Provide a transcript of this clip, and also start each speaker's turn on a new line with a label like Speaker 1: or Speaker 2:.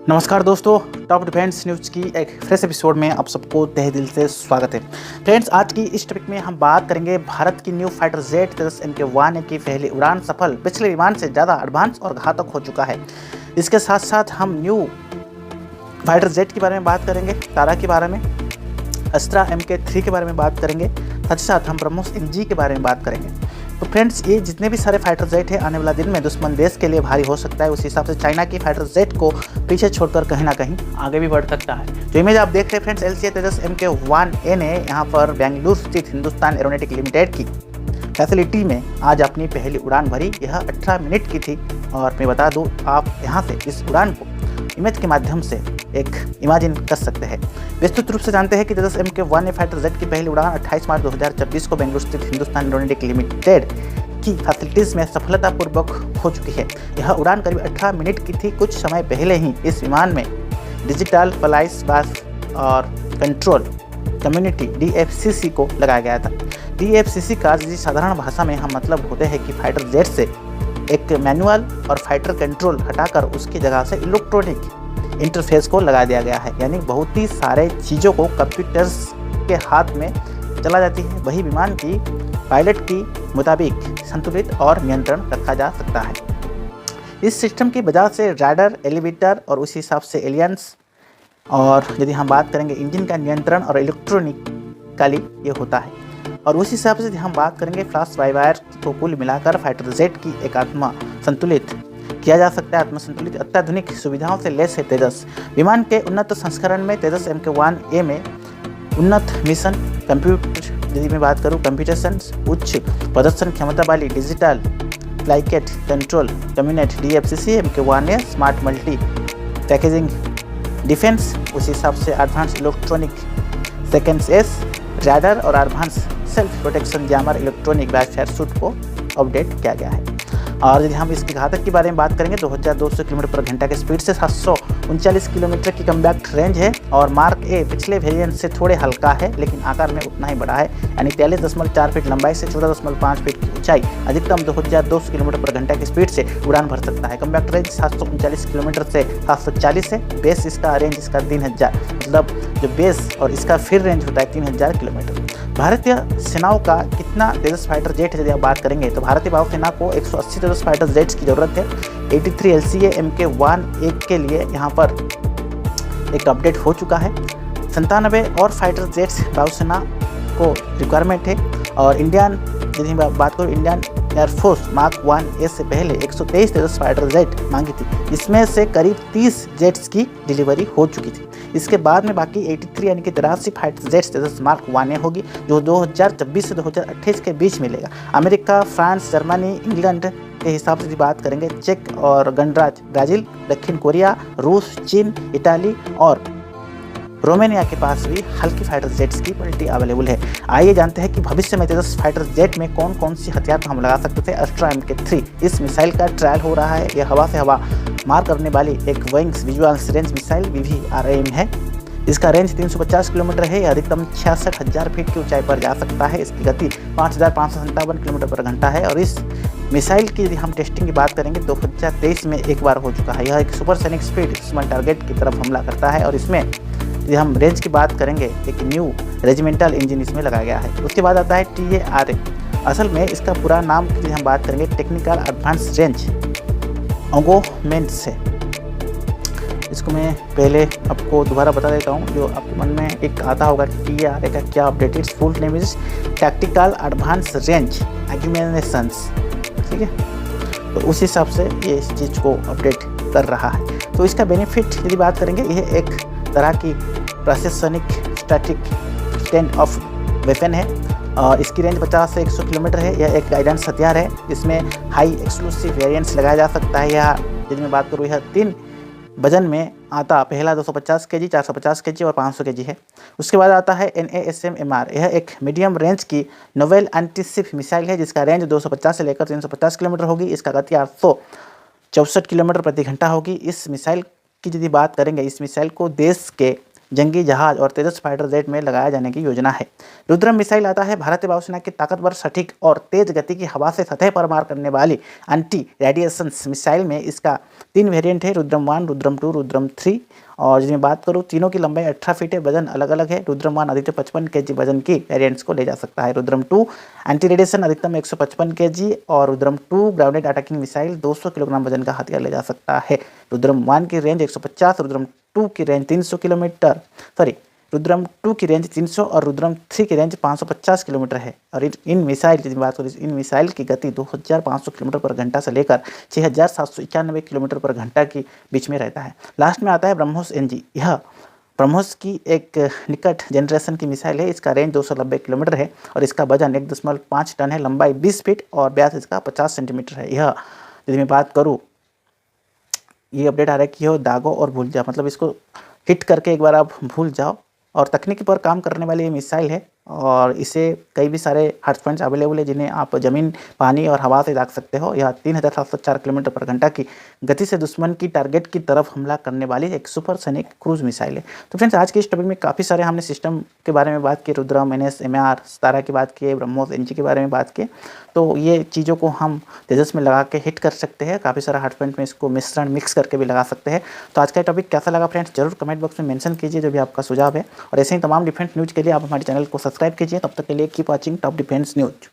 Speaker 1: नमस्कार दोस्तों, top defence news की एक फ्रेश एपिसोड में आप सबको तहे दिल से स्वागत है। फ्रेंड्स, आज की इस टॉपिक में हम बात करेंगे भारत की न्यू फाइटर जेट तेजस MK1 की पहली उड़ान सफल, पिछले विमान से ज़्यादा एडवांस और घातक हो चुका है। इसके साथ साथ हम न्यू फाइटर जेट के बारे में बात करेंगे, तारा के बारे में, अस्त्रा MK3 के बारे में बात करेंगे, साथ ही साथ हम ब्रह्मोस NG के बारे में बात करेंगे। तो फ्रेंड्स, ये जितने भी सारे फाइटर जेट है आने वाला दिन में दुश्मन देश के लिए भारी हो सकता है। उसी हिसाब से चाइना की फाइटर जेट को पीछे छोड़कर कहीं ना कहीं आगे भी बढ़ सकता है। जो इमेज आप देख रहे हैं फ्रेंड्स, LCA तेजस MK1A ने यहाँ पर बेंगलुरु स्थित हिंदुस्तान एरोनॉटिक लिमिटेड की फैसिलिटी में आज अपनी पहली उड़ान भरी। यह 18 मिनट की थी और मैं बता दूँ, आप यहाँ से इस उड़ान को इमेज के माध्यम से एक इमेजिन कर सकते हैं। विस्तृत रूप से जानते हैं कि तेजस MK1 फाइटर जेट की पहली उड़ान 28 मार्च 2024 को बेंगलुरु स्थित हिंदुस्तान एरोनॉटिक लिमिटेड की फैसिलिटीज़ में सफलतापूर्वक हो चुकी है। यह उड़ान करीब 18 मिनट की थी। कुछ समय पहले ही इस विमान में डिजिटल फ्लाइट बस और कंट्रोल कम्युनिटी DFCC को लगाया गया था। DFCC का साधारण भाषा में हम मतलब होते हैं कि फाइटर जेट से एक मैनुअल और फाइटर कंट्रोल हटाकर उसकी जगह से इलेक्ट्रॉनिक इंटरफेस को लगा दिया गया है, यानी बहुत ही सारे चीज़ों को कंप्यूटर्स के हाथ में चला जाती है। वही विमान की पायलट की मुताबिक संतुलित और नियंत्रण रखा जा सकता है। इस सिस्टम की वजह से राडार, एलिवेटर और उसी हिसाब से एलियंस, और यदि हम बात करेंगे इंजन का नियंत्रण और इलेक्ट्रॉनिकली ये होता है। और उसी हिसाब से यदि हम बात करेंगे फ्लाश बाय वायर, तो कुल मिलाकर फाइटर जेट की एक आत्मा संतुलित किया जा सकता है। आत्मसंतुलित अत्याधुनिक सुविधाओं से लैस है तेजस विमान के उन्नत संस्करण में। तेजस MK1A में उन्नत मिशन कंप्यूटर, यदि मैं बात करूँ कंप्यूटेशन, उच्च प्रदर्शन क्षमता वाली digital flight control community DFCC MK1A, smart multi packaging defence, उसी हिसाब से advance electronic seconds S radar और advance self protection jammer electronic warfare suite को अपडेट किया गया है। और यदि हम इसकी घातक के बारे में बात करेंगे, 2200 किलोमीटर पर घंटा के स्पीड से 739 किलोमीटर की कम्बैक्ट रेंज है। और मार्क ए पिछले वेरिएंट से थोड़े हल्का है, लेकिन आकार में उतना ही बड़ा है, यानी 43.4 फीट लंबाई से 14.5 फीट की ऊंचाई, अधिकतम 2200 किलोमीटर पर घंटा की स्पीड से उड़ान भर सकता है। कम्बैक्ट रेंज 739 किलोमीटर से 740 है। बेस इसका रेंज इसका 3000, मतलब जो बेस और इसका फिर रेंज होता है 3000 किलोमीटर। भारतीय सेनाओं का कितना तेजस फाइटर जेट है, यदि आप बात करेंगे तो भारतीय वायुसेना को 180 तेजस फाइटर जेट्स की ज़रूरत है। 83 LCA MK1 के लिए यहाँ पर एक अपडेट हो चुका है। 97 और फाइटर जेट्स वायुसेना को रिक्वायरमेंट है। और इंडियन, यदि बात करूँ इंडियन एयरफोर्स मार्क 1A से पहले 123 तेजस फाइटर जेट मांगी थी, जिसमें से करीब 30 जेट्स की डिलीवरी हो चुकी थी। इसके बाद में बाकी 83 यानी कि 83 फाइटर जेट्स तेजस मार्क 1A होगी, जो 2026 से 2028 के बीच मिलेगा। अमेरिका, फ्रांस, जर्मनी, इंग्लैंड के हिसाब से बात करेंगे, चेक और गणराज्य, ब्राज़ील, दक्षिण कोरिया, रूस, चीन, इटाली और रोमानिया के पास भी हल्की फाइटर जेट्स की क्वालिटी अवेलेबल है। आइए जानते हैं कि भविष्य में तेजस फाइटर जेट में कौन कौन सी हथियार हम लगा सकते थे। अस्त्रा MK3 इस मिसाइल का ट्रायल हो रहा है। यह हवा से हवा मार करने वाली एक wings visual range missile VVRAM है। इसका रेंज 350 किलोमीटर है। यह अधिकतम 66,000 फीट की ऊंचाई पर जा सकता है। इसकी गति 5557 किलोमीटर पर घंटा है। और इस मिसाइल की यदि हम टेस्टिंग की बात करेंगे, 2023 में एक बार हो चुका है। यह एक सुपरसोनिक स्पीड दुश्मन टारगेट की तरफ हमला करता है। और इसमें यदि हम रेंज की बात करेंगे, एक न्यू रेजिमेंटल इंजन इसमें लगाया गया है। उसके बाद आता है TARA। असल में इसका पूरा नाम यदि हम बात करेंगे, टेक्निकल एडवांस रेंज ऑगमेंट्स है। इसको मैं पहले आपको दोबारा बता देता हूँ, जो आपके मन में एक आता होगा कि TARA का क्या update. It's full name is tactical advance range augmentations, ठीक है। तो उस हिसाब से ये इस चीज़ को अपडेट कर रहा है। तो इसका बेनिफिट यदि बात करेंगे, यह एक तरह की प्रशासनिक स्टैटिक स्टैंड ऑफ वेपन है। और इसकी रेंज 50 से 100 किलोमीटर है। यह एक गाइडेंस हथियार है। इसमें हाई एक्सक्लूसिव वेरिएंट्स लगाया जा सकता है। यह यदि मैं बात करूँ, यह 3 वजन में आता। पहला 250 kg, 450 kg और 500 kg है। उसके बाद आता है NASM-MR। यह एक मीडियम रेंज की नोवेल एंटीशिप मिसाइल है, जिसका रेंज 250 से लेकर 350 किलोमीटर होगी। इसका गति 864 किलोमीटर प्रति घंटा होगी। इस मिसाइल की यदि बात करेंगे, इस मिसाइल को देश के जंगी जहाज और तेजस फाइटर जेट में लगाया जाने की योजना है। रुद्रम मिसाइल आता है भारतीय वायुसेना की ताकतवर, सटीक और तेज गति की हवा से सतह पर मार करने वाली एंटी रेडिएशन मिसाइल में इसका 3 वेरिएंट है, रुद्रम 1, रुद्रम 2, रुद्रम 3। और जिसमें बात करूँ, तीनों की लंबाई 18 फीट है, वजन अलग अलग है। रुद्रम 1 अधिकतम 55 kg वजन की वेरिएंट्स को ले जा सकता है। रुद्रम 2 एंटी रेडिएशन अधिकतम 155 kg और Rudram 2 grounded attacking missile 200 kilogram वजन का हथियार ले जा सकता है। रुद्रम 1 की रेंज 150, रुद्रम 2 की रेंज 300 किलोमीटर, रुद्रम 2 की रेंज 300 और रुद्रम 3 की रेंज 550 किलोमीटर है। और इन मिसाइल की बात करें, इन मिसाइल की गति 2500 किलोमीटर पर घंटा से लेकर 6791 किलोमीटर पर घंटा के बीच में रहता है। लास्ट में आता है ब्रह्मोस एनजी। यह ब्रह्मोस की एक निकट जनरेशन की मिसाइल है। इसका रेंज 290 किलोमीटर है और इसका वजन 1.5 टन है, लंबाई 20 फीट और व्यास इसका 50 सेंटीमीटर है। यह यदि मैं बात करूँ, ये अपडेट आ रहा है कि यह दागो और भूल जाओ, मतलब इसको हिट करके एक बार आप भूल जाओ। और तकनीकी पर काम करने वाली ये मिसाइल है और इसे कई भी सारे हार्ड पॉइंट्स अवेलेबल है जिन्हें आप ज़मीन, पानी और हवा से दाग सकते हो। यह 3704 किलोमीटर पर घंटा की गति से दुश्मन की टारगेट की तरफ हमला करने वाली एक सुपरसोनिक क्रूज मिसाइल है। तो फ्रेंड्स, आज के इस टॉपिक में काफ़ी सारे हमने सिस्टम के बारे में बात की, रुद्रम, NS, MR, सितारा की बात की, ब्रह्मोस NG के बारे में बात की। तो ये चीज़ों को हम तेजस में लगा के हिट कर सकते हैं। काफ़ी सारा हार्ड पॉइंट में इसको मिश्रण मिक्स करके भी लगा सकते हैं। तो आज का टॉपिक कैसा लगा फ्रेंड्स, जरूर कमेंट बॉक्स में मेंशन कीजिए जो भी आपका सुझाव है। और ऐसे ही तमाम डिफेंस न्यूज़ के लिए आप हमारे चैनल को सब्सक्राइब कीजिए। तब तक के लिए keep watching top defence news.